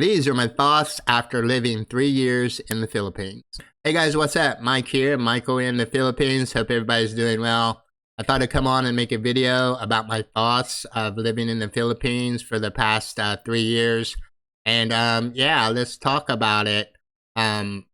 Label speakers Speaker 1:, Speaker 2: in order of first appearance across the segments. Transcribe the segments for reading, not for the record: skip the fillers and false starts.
Speaker 1: These are my thoughts after living 3 years in the Philippines. Hey guys, what's up? Mike here, Michael in the Philippines. Hope everybody's doing well. I thought I'd come on and make a video about my thoughts of living in the Philippines for the past 3 years. And yeah, let's talk about it. Don't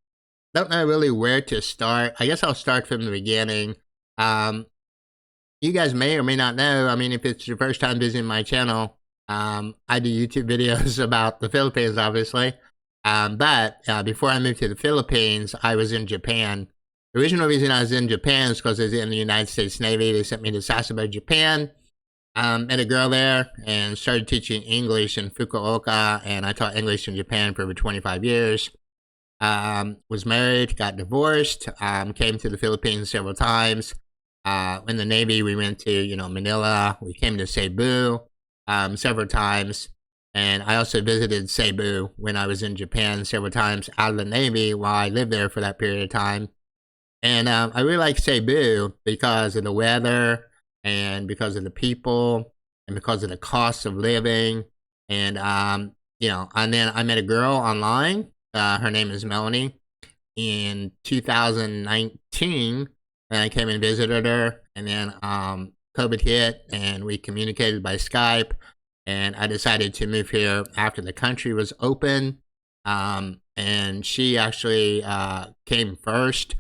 Speaker 1: know really where to start. I guess I'll start from the beginning. You guys may or may not know, I mean, if it's your first time visiting my channel, I do YouTube videos about the Philippines, obviously. But before I moved to the Philippines, I was in Japan. The original reason I was in Japan is because I was in the United States Navy. They sent me to Sasebo, Japan. Met a girl there and started teaching English in Fukuoka. And I taught English in Japan for over 25 years. Was married, got divorced, came to the Philippines several times. In the Navy, we went to, Manila. We came to Cebu several times. And I also visited Cebu when I was in Japan several times out of the Navy while I lived there for that period of time. And I really like Cebu because of the weather and because of the people and because of the cost of living. And, and then I met a girl online. Her name is Melanie. In 2019, and I came and visited her. And then COVID hit and we communicated by Skype. And I decided to move here after the country was open. And she actually came first.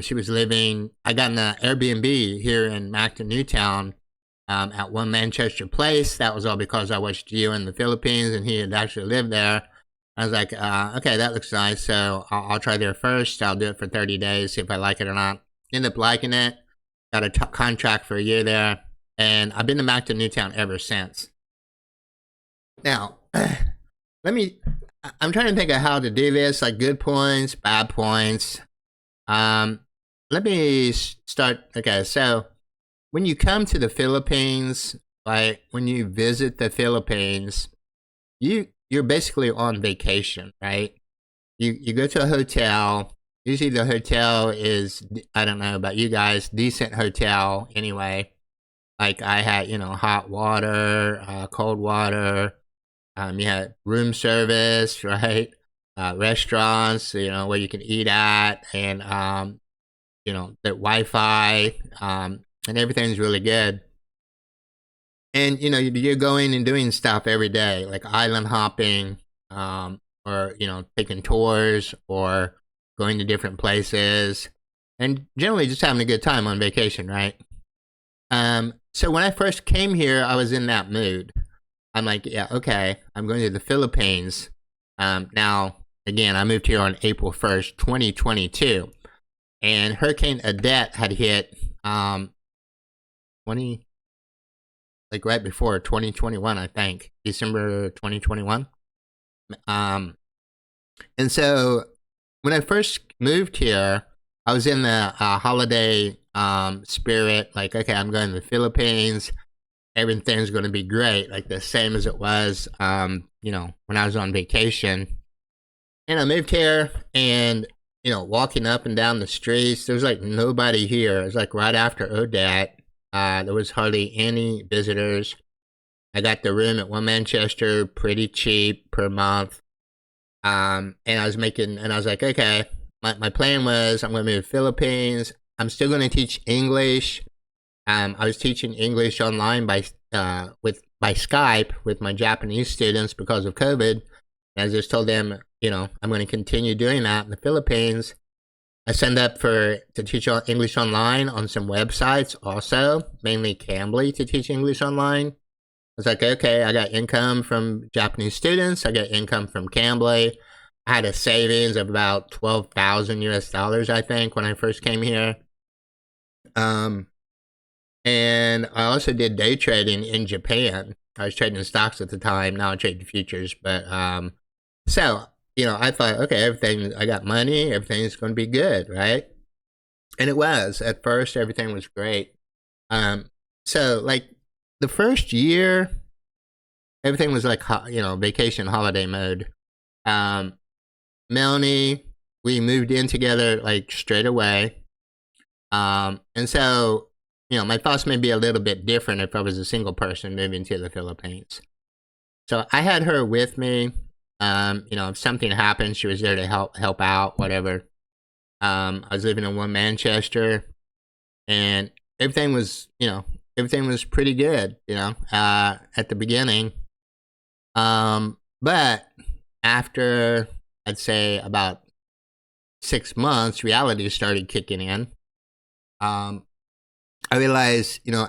Speaker 1: She was living, I got an Airbnb here in Mactan, Newtown at One Manchester Place. That was all because I watched you in the Philippines and he had actually lived there. I was like, okay, that looks nice. So I'll try there first. I'll do it for 30 days, see if I like it or not. Ended up liking it. Got a contract for a year there. And I've been to Mactan, Newtown ever since. Now, I'm trying to think of how to do this, like good points, bad points. Let me start. Okay, so when you come to the Philippines, like when you visit the Philippines, you're basically on vacation, right? You go to a hotel. Usually the hotel is, I don't know about you guys, decent hotel anyway. Like I had, hot water, cold water. You had room service, right? Restaurants, where you can eat at, and the Wi-Fi, and everything's really good. And you're going and doing stuff every day, like island hopping, or taking tours, or going to different places, and generally just having a good time on vacation, right? So when I first came here, I was in that mood. I'm like, yeah, okay, I'm going to the Philippines. Now, again, I moved here on April 1st, 2022. And Hurricane Odette had hit right before 2021, I think. December 2021. And so when I first moved here, I was in the holiday spirit. Like, okay, I'm going to the Philippines. Everything's going to be great, like the same as it was, when I was on vacation. And I moved here and, walking up and down the streets, there was like nobody here. It was like right after Odette. There was hardly any visitors. I got the room at One Manchester pretty cheap per month. And I was like, okay, my plan was I'm going to move to the Philippines. I'm still going to teach English. I was teaching English online by Skype with my Japanese students because of COVID. And I just told them, I'm going to continue doing that in the Philippines. I signed up to teach English online on some websites also, mainly Cambly, to teach English online. I was like, okay, I got income from Japanese students. I got income from Cambly. I had a savings of about 12,000 US dollars, I think, when I first came here. And I also did day trading in Japan. I was trading stocks at the time. Now I trade futures. But so, I thought, okay, I got money. Everything's going to be good, right? And it was. At first, everything was great. So, like, the first year, everything was like, vacation holiday mode. Melanie, we moved in together, like, straight away. And so, my thoughts may be a little bit different if I was a single person moving to the Philippines. So I had her with me. You know, if something happened, she was there to help out, whatever. I was living in Manchester, and everything was, you know, everything was pretty good, you know, at the beginning. But after, I'd say about 6 months, reality started kicking in. Um, I realized, you know,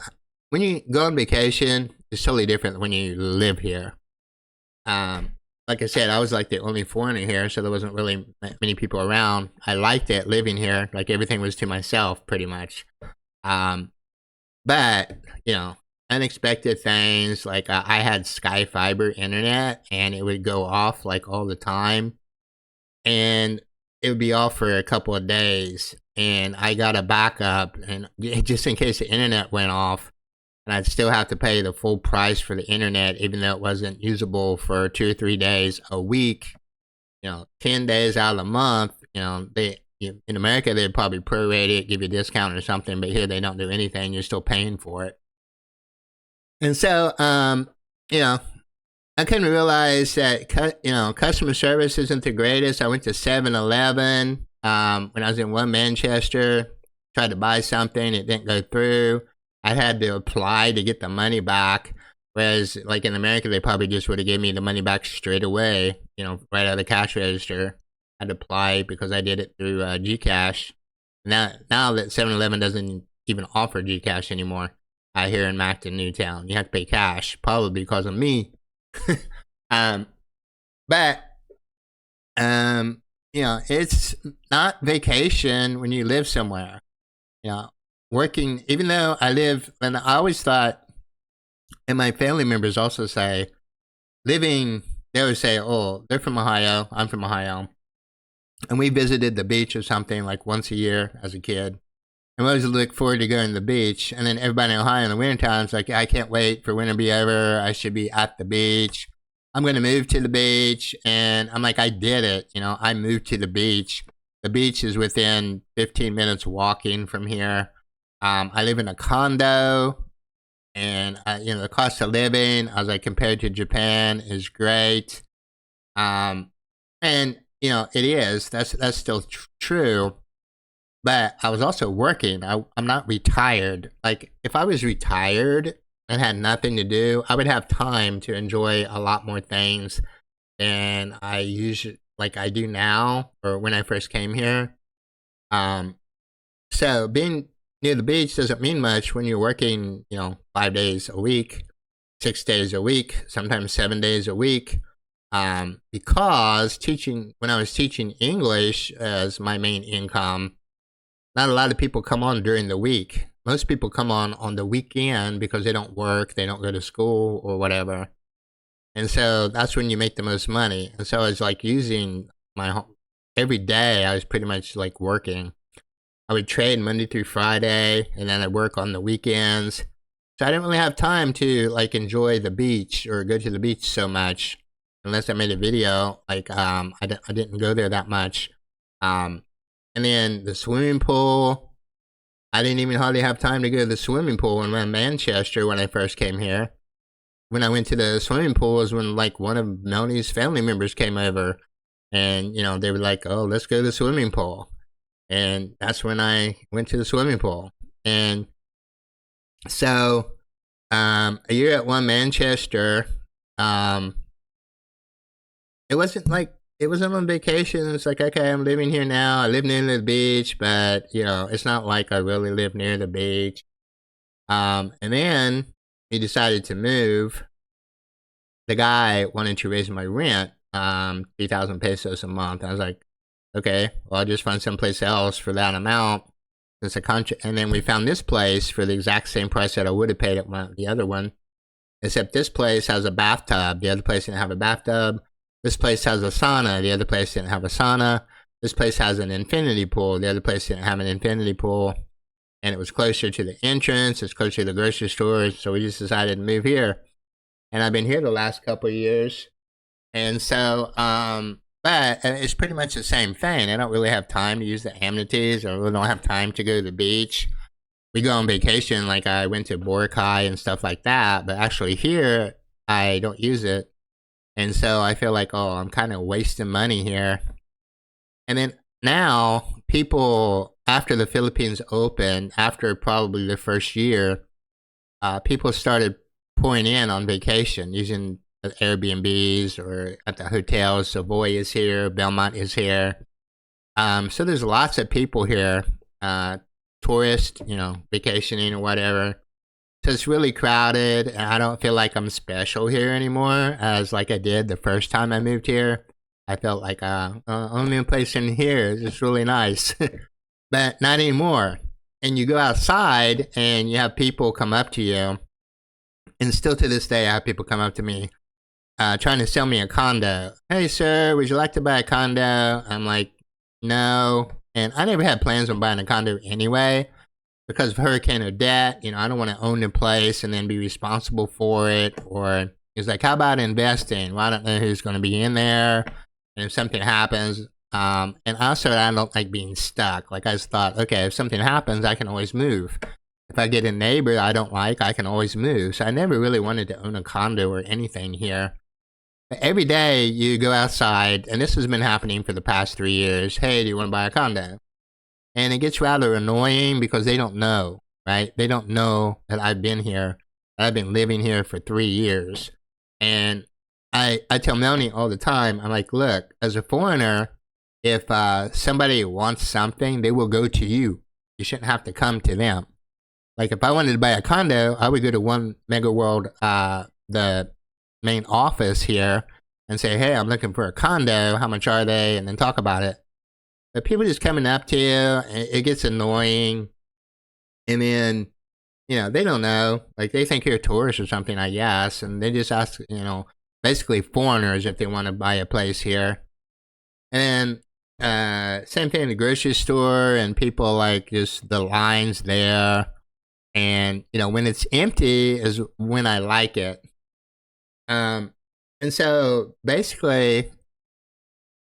Speaker 1: when you go on vacation, it's totally different when you live here. Um, like I said, I was like the only foreigner here, so there wasn't really many people around. I liked it living here, like everything was to myself pretty much. Um, but, you know, unexpected things, like I had Sky Fiber internet and it would go off like all the time. And it would be off for a couple of days. And I got a backup, and just in case the internet went off, and I'd still have to pay the full price for the internet, even though it wasn't usable for 2 or 3 days a week. You know, 10 days out of the month. You know, in America they'd probably prorate it, give you a discount or something, but here they don't do anything. You're still paying for it. And so, you know, I couldn't realize that, you know, customer service isn't the greatest. I went to 7-Eleven when I was in Manchester, tried to buy something, it didn't go through. I had to apply to get the money back, whereas like in America, they probably just would have given me the money back straight away, you know, right out of the cash register. I'd apply because I did it through Gcash. Now that 7-Eleven doesn't even offer Gcash anymore here in Macton, Newtown, you have to pay cash, probably because of me. But you know, it's not vacation when you live somewhere. You know, working, even though I live, and I always thought, and my family members also say, living, they always say, oh, they're from Ohio, I'm from Ohio. And we visited the beach or something like once a year as a kid. And we always look forward to going to the beach. And then everybody in Ohio in the winter time is like, I can't wait for winter to be over. I should be at the beach. I'm going to move to the beach. And I'm like, I did it. You know, I moved to the beach. The beach is within 15 minutes walking from here. I live in a condo. And, you know, the cost of living, as I compared to Japan, is great. And, you know, it is. That's still true. But I was also working. I'm not retired. Like, if I was retired and had nothing to do, I would have time to enjoy a lot more things than I usually, like I do now, or when I first came here. So being near the beach doesn't mean much when you're working, you know, 5 days a week, 6 days a week, sometimes 7 days a week. Because when I was teaching English as my main income, not a lot of people come on during the week. Most people come on the weekend because they don't work, they don't go to school or whatever. And so that's when you make the most money. And so I was like using every day I was pretty much like working. I would trade Monday through Friday, and then I'd work on the weekends. So I didn't really have time to like enjoy the beach or go to the beach so much, unless I made a video. Like I didn't go there that much. And then the swimming pool, I didn't even hardly have time to go to the swimming pool in Manchester when I first came here. When I went to the swimming pool was when like one of Melanie's family members came over, and you know, they were like, oh, let's go to the swimming pool. And that's when I went to the swimming pool. And so a year at Manchester, it wasn't like, it wasn't on vacation. It's like, okay, I'm living here now. I live near the beach, but you know, it's not like I really live near the beach. And then he decided to move. The guy wanted to raise my rent, 3,000 pesos a month. I was like, okay, well, I'll just find someplace else for that amount. It's a contract. And then we found this place for the exact same price that I would have paid at the other one, except this place has a bathtub. The other place didn't have a bathtub. This place has a sauna. The other place didn't have a sauna. This place has an infinity pool. The other place didn't have an infinity pool. And it was closer to the entrance. It's closer to the grocery store. So we just decided to move here. And I've been here the last couple of years. And so, but it's pretty much the same thing. I don't really have time to use the amenities. I really don't have time to go to the beach. We go on vacation, like I went to Boracay and stuff like that. But actually here, I don't use it. And so I feel like, oh, I'm kind of wasting money here. And then now people, after the Philippines opened, after probably the first year, people started pouring in on vacation using the Airbnbs or at the hotels. Savoy is here, Belmont is here. So there's lots of people here, tourists, vacationing or whatever. So it's really crowded, and I don't feel like I'm special here anymore, as like I did the first time I moved here. I felt like only place in here is just really nice, but not anymore. And you go outside, and you have people come up to you, and still to this day, I have people come up to me trying to sell me a condo. Hey, sir, would you like to buy a condo? I'm like, no. And I never had plans on buying a condo anyway because of Hurricane Odette. I don't want to own the place and then be responsible for it. Or it's like, how about investing? Well, I don't know who's going to be in there. And if something happens, and also I don't like being stuck. Like I just thought, okay, if something happens, I can always move. If I get a neighbor I don't like, I can always move. So I never really wanted to own a condo or anything here. Every day you go outside, and this has been happening for the past 3 years. Hey, do you want to buy a condo? And it gets rather annoying because they don't know, right? They don't know that I've been here. I've been living here for 3 years. And I tell Melanie all the time, I'm like, look, as a foreigner, if somebody wants something, they will go to you. You shouldn't have to come to them. Like if I wanted to buy a condo, I would go to One Mega World, the main office here, and say, hey, I'm looking for a condo. How much are they? And then talk about it. But people just coming up to you, it gets annoying. And then, they don't know. Like they think you're a tourist or something, I guess. And they just ask, basically foreigners if they want to buy a place here. And same thing in the grocery store, and people like just the lines there. And, when it's empty is when I like it. And so basically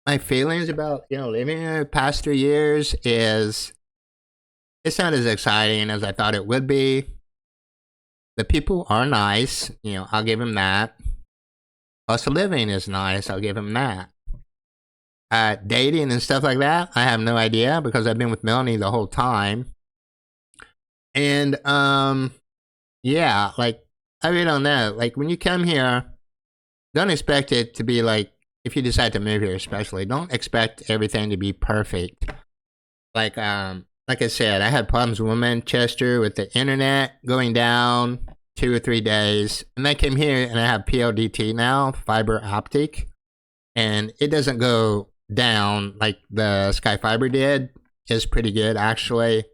Speaker 1: my feelings about, living here the past 3 years is it's not as exciting as I thought it would be. The people are nice, I'll give them that. Cost of living is nice, I'll give them that. Dating and stuff like that, I have no idea because I've been with Melanie the whole time. And, yeah, like, I really don't know. Like, when you come here, don't expect it to be like, if you decide to move here especially, don't expect everything to be perfect. Like I said, I had problems with Manchester with the internet going down 2 or 3 days. And I came here and I have PLDT now, fiber optic. And it doesn't go down like the Sky Fiber did. It's pretty good, actually.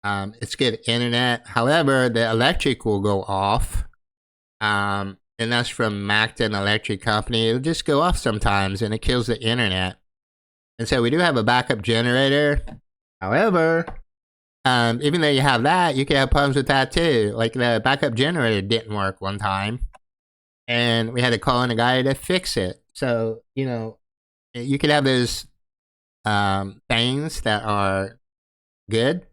Speaker 1: It's good internet. However, the electric will go off. And that's from Macton Electric Company. It'll just go off sometimes and it kills the internet. And so we do have a backup generator. However, even though you have that, you can have problems with that too. Like the backup generator didn't work one time. And we had to call in a guy to fix it. So, you could have those things that are good.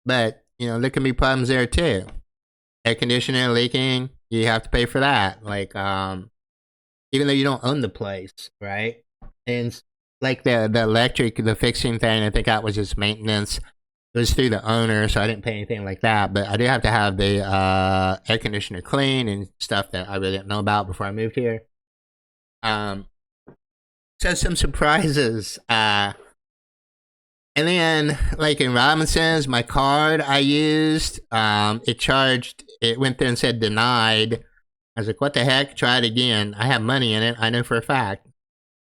Speaker 1: But, there can be problems there too. Air conditioner leaking, you have to pay for that. Like, even though you don't own the place, right? And like the electric, the fixing thing, I think that was just maintenance. It was through the owner, so I didn't pay anything like that. But I do have to have the air conditioner clean and stuff that I really didn't know about before I moved here. So some surprises. And then, like in Robinson's, my card I used, it went there and said denied. I was like, what the heck? Try it again. I have money in it. I know for a fact.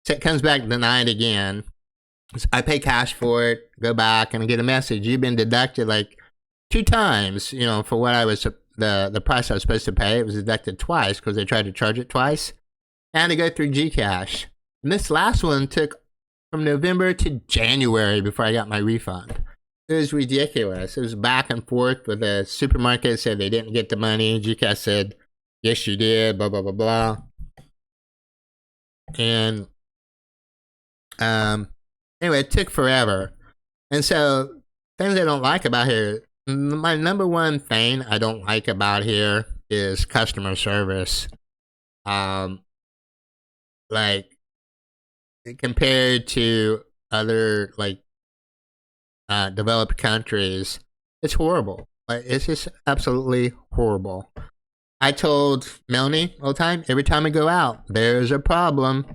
Speaker 1: So it comes back denied again. So I pay cash for it, go back, and I get a message. You've been deducted like 2 times, for what I was, the price I was supposed to pay. It was deducted twice because they tried to charge it twice. And to go through Gcash. And this last one took from November to January before I got my refund. It was ridiculous. It was back and forth with the supermarket said they didn't get the money. Gcash said, yes, you did, blah, blah, blah, blah. And anyway, it took forever. And so things I don't like about here, my number one thing I don't like about here is customer service. like compared to other like developed countries, it's horrible. Like it's just absolutely horrible. I told Melanie all the time, every time I go out, there's a problem.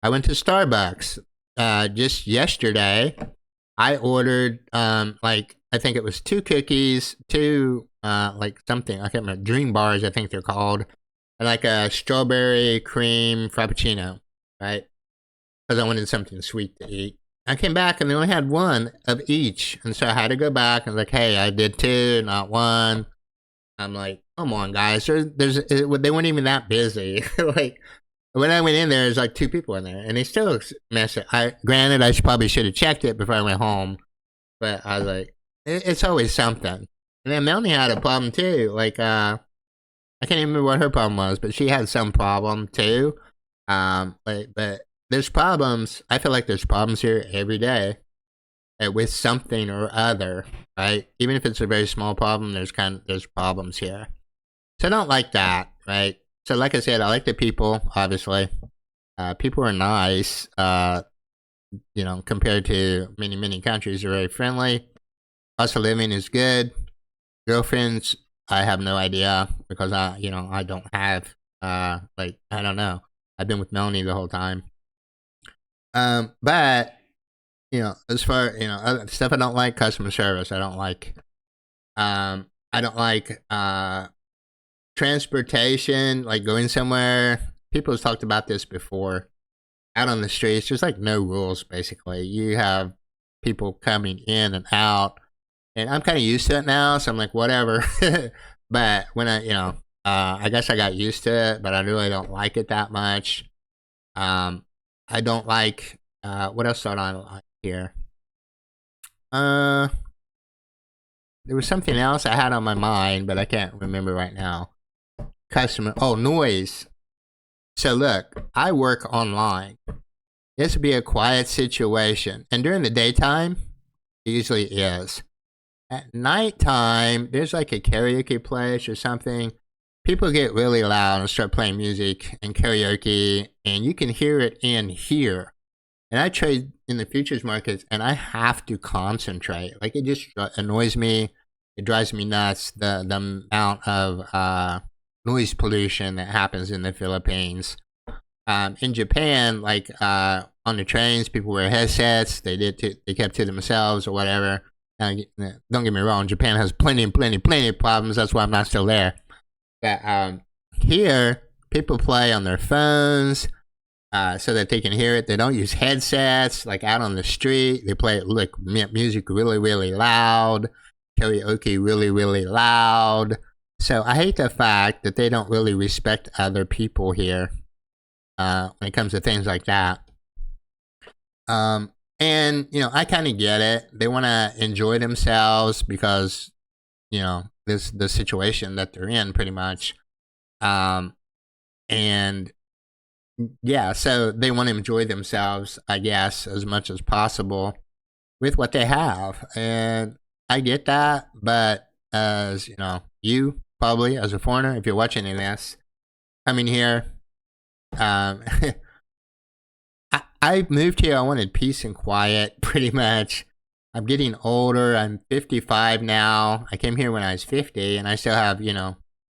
Speaker 1: I went to Starbucks just yesterday. I ordered like I think it was 2 cookies, two like something I can't remember, dream bars I think they're called, and like a strawberry cream frappuccino, right? Because I wanted something sweet to eat. I came back and they only had one of each, and so I had to go back and like, hey, I did two, not one. I'm like, come on, guys, they weren't even that busy. Like when I went in there, there's like 2 people in there, and they still mess it. Granted, I probably should have checked it before I went home, but I was like, it's always something. And then Melanie had a problem too. Like, I can't even remember what her problem was, but she had some problem too. But there's problems. I feel like there's problems here every day with something or other, right? Even if it's a very small problem, there's problems here. So I don't like that, right? So like I said, I like the people, obviously. People are nice, compared to many countries, are very friendly. Cost of living is good. Girlfriends, I have no idea because I don't have, I don't know. I've been with Melanie the whole time. But, as far, other stuff I don't like, customer service, I don't like. I don't like, transportation, like going somewhere. People have talked about this before. Out on the streets, there's like no rules basically. You have people coming in and out, and I'm kind of used to it now, so I'm like, whatever. But when I guess I got used to it, but I really don't like it that much. I don't like, what else do I not like here? There was something else I had on my mind, but I can't remember right now. Noise. So look, I work online. This would be a quiet situation, and during the daytime, it usually is. At nighttime, there's like a karaoke place or something. People get really loud and start playing music and karaoke, and you can hear it in here. And I trade in the futures markets, and I have to concentrate. Like it just annoys me. It drives me nuts. The amount of noise pollution that happens in the Philippines. In Japan, like on the trains, people wear headsets. They kept to themselves or whatever. Don't get me wrong. Japan has plenty of problems. That's why I'm not still there. But here, people play on their phones so that they can hear it. They don't use headsets. Like out on the street, they play like music really loud, karaoke really loud. So I hate the fact that they don't really respect other people here when it comes to things like that. And I kind of get it. They want to enjoy themselves because this the situation that they're in, pretty much. And yeah, so they want to enjoy themselves, I guess, as much as possible with what they have, and I get that. But as you probably as a foreigner, if you're watching this, coming here, I moved here. I wanted peace and quiet, pretty much. I'm getting older. I'm 55 now. I came here when I was 50, and I still have,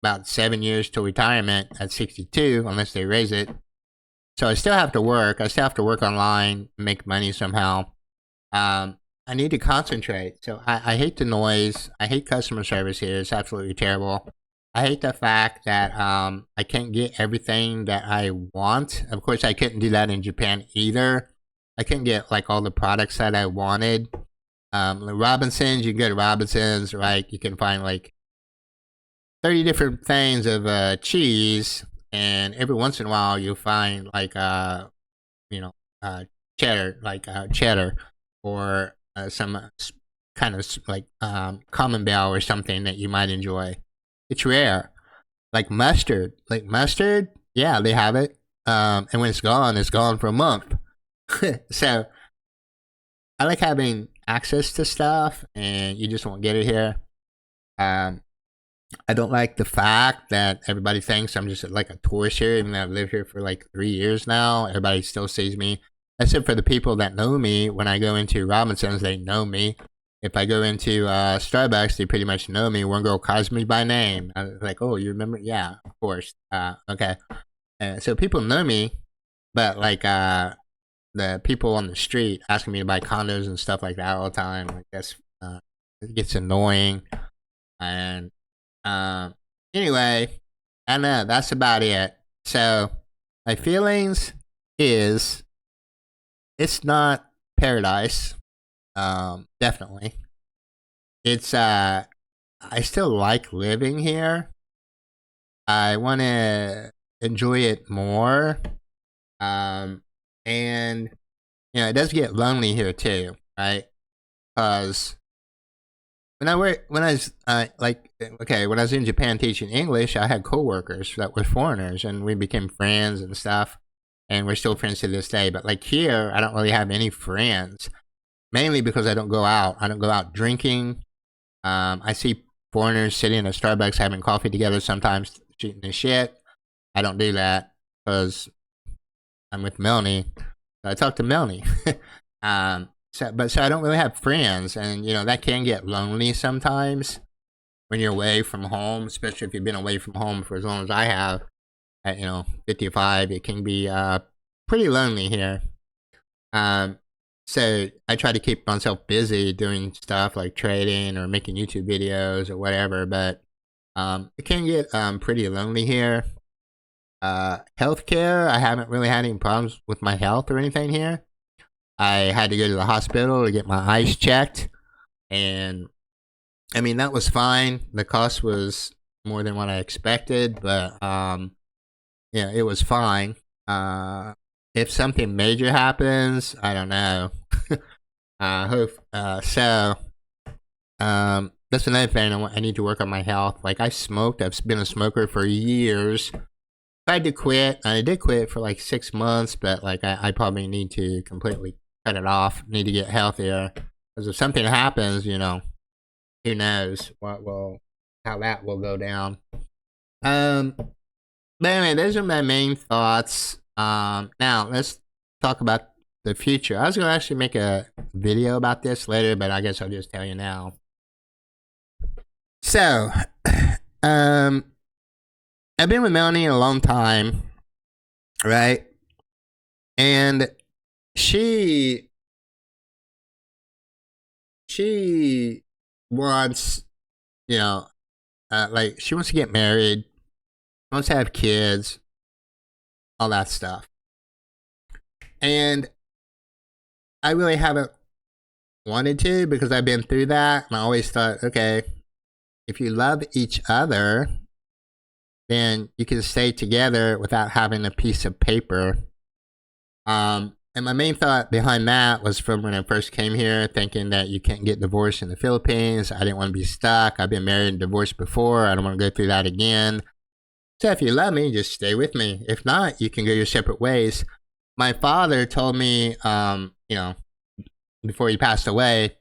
Speaker 1: about 7 years till retirement at 62, unless they raise it. So I still have to work. I still have to work online, make money somehow. I need to concentrate. So I hate the noise. I hate customer service here. It's absolutely terrible. I hate the fact that I can't get everything that I want. Of course, I couldn't do that in Japan either. I couldn't get like all the products that I wanted. Robinsons, you can go to Robinsons, right? You can find like 30 different things of cheese, and every once in a while you'll find like cheddar, or some kind of like camembert or something that you might enjoy. It's rare. Like mustard. Yeah, they have it. And when it's gone for a month. So I like having access to stuff, and you just won't get it here. I don't like the fact that everybody thinks I'm just like a tourist here, even though I've lived here for like 3 years now. Everybody still sees me, except for the people that know me. When I go into Robinson's, they know me. If I go into Starbucks, they pretty much know me. One girl calls me by name. I was like, "Oh, you remember? Yeah, of course. Okay." So people know me, but like the people on the street asking me to buy condos and stuff like that all the time. Like that's it gets annoying. And um, anyway, I don't know. That's about it. So my feelings is it's not paradise. Definitely. It's I still like living here. I want to enjoy it more. Um, and it does get lonely here too, right? Because when I was when I was in Japan teaching English, I had coworkers that were foreigners, and we became friends and stuff, and we're still friends to this day. But like here, I don't really have any friends, mainly because I don't go out. I don't go out drinking. I see foreigners sitting in a Starbucks having coffee together, sometimes shooting the shit. I don't do that because I'm with Melanie. So I talk to Melanie. So I don't really have friends, and that can get lonely sometimes when you're away from home, especially if you've been away from home for as long as I have. At 55, it can be pretty lonely here. So I try to keep myself busy doing stuff like trading or making YouTube videos or whatever, but it can get pretty lonely here. Healthcare, I haven't really had any problems with my health or anything here. I had to go to the hospital to get my eyes checked, and I mean that was fine. The cost was more than what I expected, but it was fine. If something major happens, I don't know. That's another thing. I need to work on my health. Like I smoked. I've been a smoker for years. Tried to quit. I did quit for like 6 months, but like I probably need to completely cut it off. Need to get healthier because if something happens, who knows how that will go down. But anyway, those are my main thoughts. Now let's talk about the future. I was gonna actually make a video about this later, but I guess I'll just tell you now. So, I've been with Melanie a long time, right? And she wants, like she wants to get married, wants to have kids, all that stuff. And I really haven't wanted to because I've been through that, and I always thought, okay, if you love each other, then you can stay together without having a piece of paper. And my main thought behind that was from when I first came here, thinking that you can't get divorced in the Philippines. I didn't want to be stuck. I've been married and divorced before. I don't want to go through that again. So if you love me, just stay with me. If not, you can go your separate ways. My father told me, before he passed away,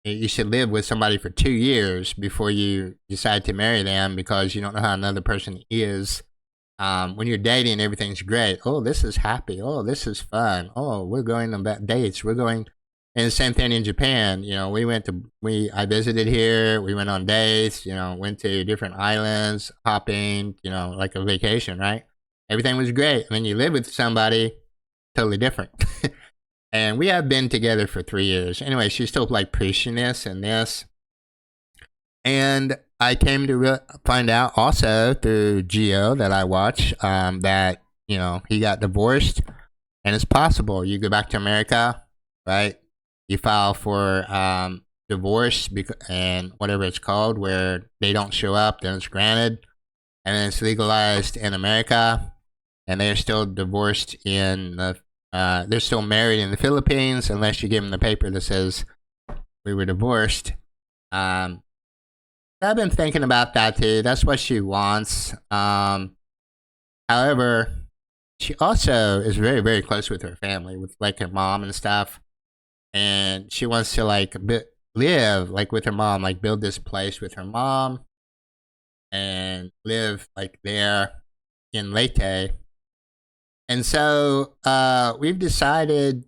Speaker 1: you should live with somebody for 2 years before you decide to marry them because you don't know how another person is. When you're dating, everything's great. Oh, this is happy. Oh, this is fun. Oh, we're going on dates. We're going, and the same thing in Japan. I visited here. We went on dates. Went to different islands, hopping. Like a vacation, right? Everything was great. And then you live with somebody totally different. And we have been together for 3 years. Anyway, she's still like preaching this and this. And I came to find out also through Gio that I watch that, he got divorced. And it's possible you go back to America, right? You file for divorce and whatever it's called, where they don't show up, then it's granted. And then it's legalized in America. And they're still divorced they're still married in the Philippines unless you give them the paper that says we were divorced. I've been thinking about that too. That's what she wants. However, she also is very, very close with her family, with like her mom and stuff. And she wants to like live like with her mom, like build this place with her mom. and live like there in Leyte. And so we've decided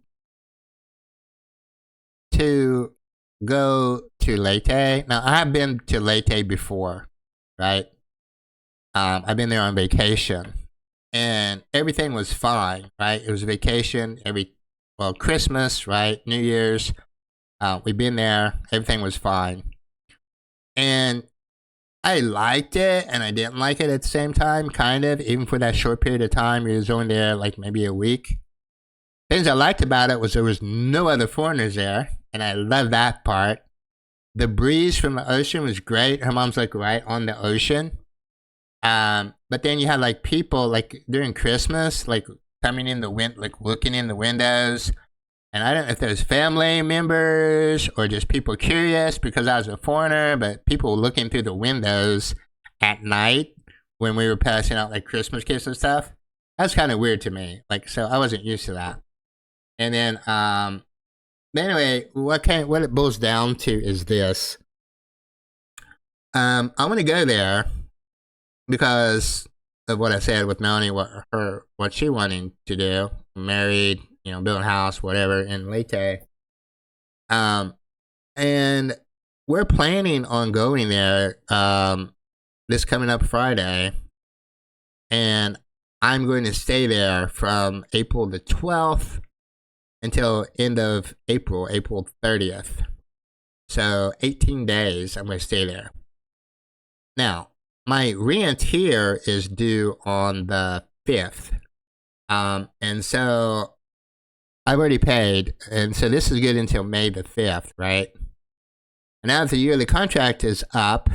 Speaker 1: to go to Leyte. Now, I've been to Leyte before, right? I've been there on vacation, and everything was fine, right? It was a vacation Christmas, right? New Year's. We've been there. Everything was fine. And I liked it, and I didn't like it at the same time, kind of, even for that short period of time. We was only there like maybe a week. Things I liked about it was there was no other foreigners there, and I love that part. The breeze from the ocean was great. Her mom's like right on the ocean. But then you had like people like during Christmas, like coming in the wind, like looking in the windows. And I don't know if there's family members or just people curious because I was a foreigner, but people looking through the windows at night when we were passing out like Christmas gifts and stuff. That's kind of weird to me. Like, so I wasn't used to that. And then, anyway, what it boils down to is this. I want to go there because of what I said with Melanie, what she wanting to do, married, build a house, whatever, in Leyte. And we're planning on going there this coming up Friday. And I'm going to stay there from April the 12th until end of April 30th. So 18 days I'm going to stay there. Now, my rent here is due on the 5th. And so I've already paid, and so this is good until May the 5th, right? And now that the yearly contract is up,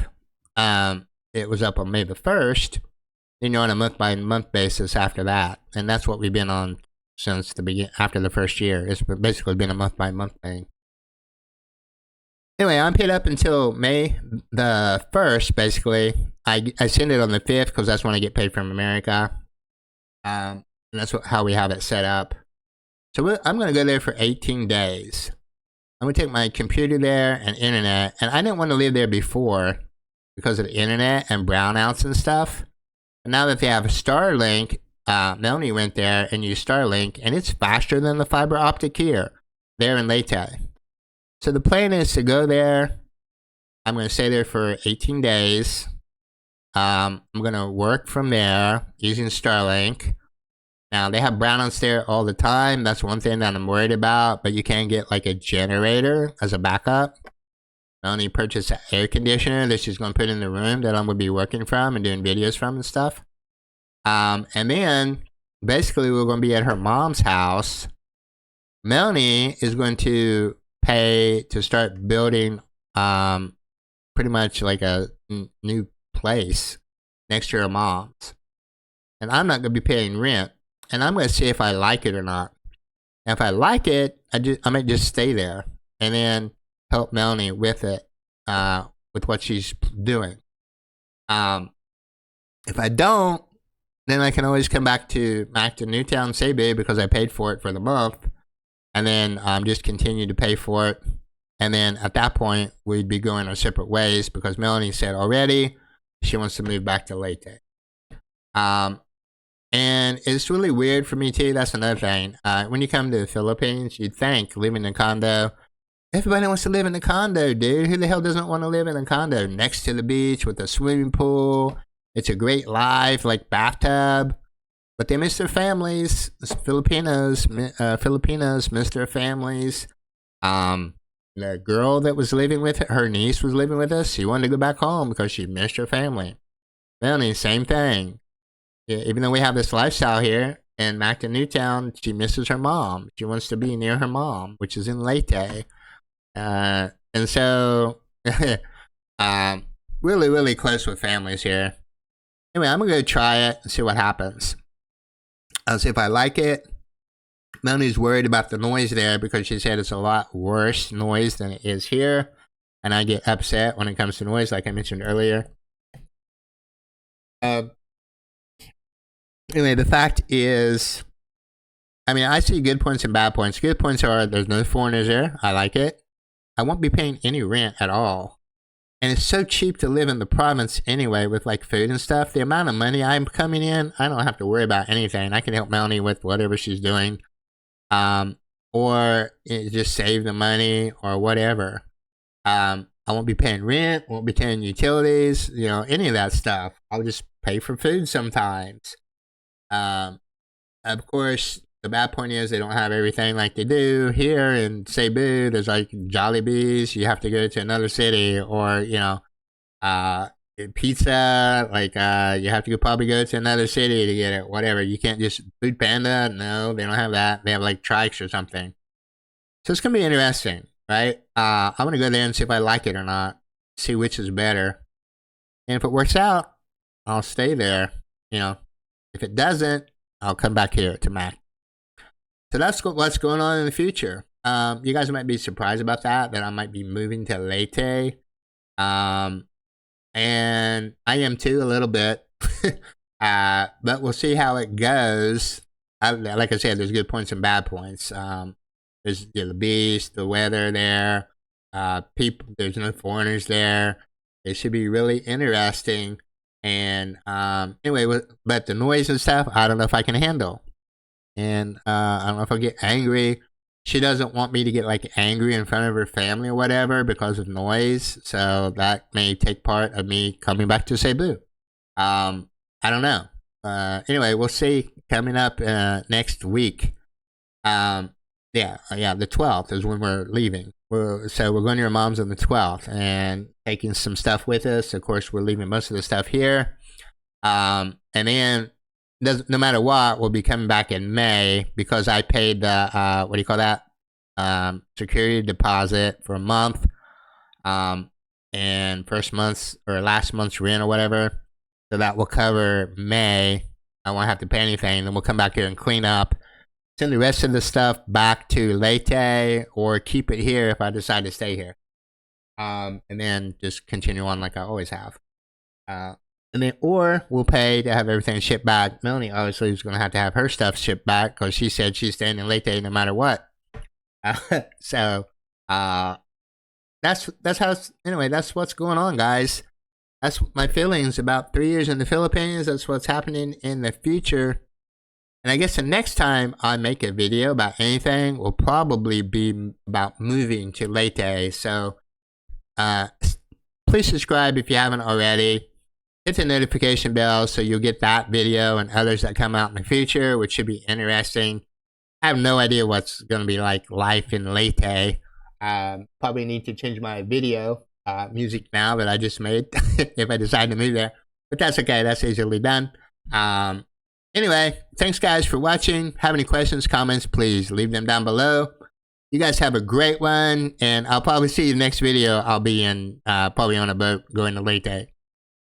Speaker 1: it was up on May the 1st, then you're on a month-by-month basis after that. And that's what we've been on since the beginning, after the first year. It's basically been a month-by-month thing. Anyway, I'm paid up until May the 1st, basically. I send it on the 5th because that's when I get paid from America. And that's how we have it set up. So I'm going to go there for 18 days. I'm going to take my computer there and internet. And I didn't want to live there before because of the internet and brownouts and stuff. But now that they have Starlink, Melanie went there and used Starlink, and it's faster than the fiber optic here, there in Leyte. So the plan is to go there. I'm going to stay there for 18 days. I'm going to work from there using Starlink. Now, they have brownouts there all the time. That's one thing that I'm worried about, but you can get like a generator as a backup. Melanie purchased an air conditioner that she's going to put in the room that I'm going to be working from and doing videos from and stuff. And then, basically, we're going to be at her mom's house. Melanie is going to pay to start building pretty much like a new place next to her mom's. And I'm not going to be paying rent. And I'm going to see if I like it or not. And if I like it, I might just stay there and then help Melanie with it, with what she's doing. If I don't, then I can always come back to Newtown Cebu because I paid for it for the month, and then just continue to pay for it. And then at that point, we'd be going our separate ways because Melanie said already she wants to move back to Leyte. And it's really weird for me too. That's another thing. When you come to the Philippines, you'd think living in a condo, everybody wants to live in a condo, dude. Who the hell doesn't want to live in a condo next to the beach with a swimming pool? It's a great life, like bathtub. But they miss their families. Filipinos miss their families. The girl that was living with her niece was living with us. She wanted to go back home because she missed her family. Melanie, same thing. Even though we have this lifestyle here in Newtown, she misses her mom. She wants to be near her mom, which is in Leyte. And so, really, really close with families here. Anyway, I'm going to go try it and see what happens. I'll see if I like it. Melanie's worried about the noise there because she said it's a lot worse noise than it is here. And I get upset when it comes to noise, like I mentioned earlier. Anyway, the fact is, I mean, I see good points and bad points. Good points are there's no foreigners there. I like it. I won't be paying any rent at all. And it's so cheap to live in the province anyway with like food and stuff. The amount of money I'm coming in, I don't have to worry about anything. I can help Melanie with whatever she's doing. Or just save the money or whatever. I won't be paying rent, won't be paying utilities, you know, any of that stuff. I'll just pay for food sometimes. Of course, the bad point is they don't have everything like they do here in Cebu. There's like Jollibees. You have to go to another city, or you know, pizza. Like you have to probably go to another city to get it. Whatever. You can't just Food Panda. No, they don't have that. They have like Trikes or something. So it's gonna be interesting, right? I'm gonna go there and see if I like it or not. See which is better. And if it works out, I'll stay there. You know, if it doesn't, I'll come back here to Mac. So that's what's going on in the future. You guys might be surprised about that I might be moving to Leyte. And I am too, a little bit. But we'll see how it goes. Like I said, there's good points and bad points. There's the beach, the weather there. People, there's no foreigners there. It should be really interesting. And anyway, but the noise and stuff, I don't know if I can handle. And I don't know if I'll get angry. She doesn't want me to get like angry in front of her family or whatever because of noise. So that may take part of me coming back to Cebu. I don't know. Anyway, we'll see coming up next week. Yeah, the 12th is when we're leaving. So we're going to your mom's on the 12th and taking some stuff with us. Of course, we're leaving most of the stuff here. And then no matter what, we'll be coming back in May because I paid the, what do you call that? Security deposit for a month. And first month's or last month's rent or whatever. So that will cover May. I won't have to pay anything. Then we'll come back here and clean up. Send the rest of the stuff back to Leyte or keep it here if I decide to stay here. And then just continue on like I always have. And then, or we'll pay to have everything shipped back. Melanie obviously is going to have her stuff shipped back because she said she's staying in Leyte no matter what. So, that's how, anyway, that's what's going on, guys. That's my feelings about 3 years in the Philippines. That's what's happening in the future. And I guess the next time I make a video about anything will probably be about moving to Leyte. So please subscribe if you haven't already. Hit the notification bell so you'll get that video and others that come out in the future, which should be interesting. I have no idea what's going to be like life in Leyte. Probably need to change my video music now that I just made if I decide to move there. But that's okay. That's easily done. Anyway, thanks guys for watching. Have any questions, comments, please leave them down below. You guys have a great one, and I'll probably see you next video. I'll be in probably on a boat going to Leyte.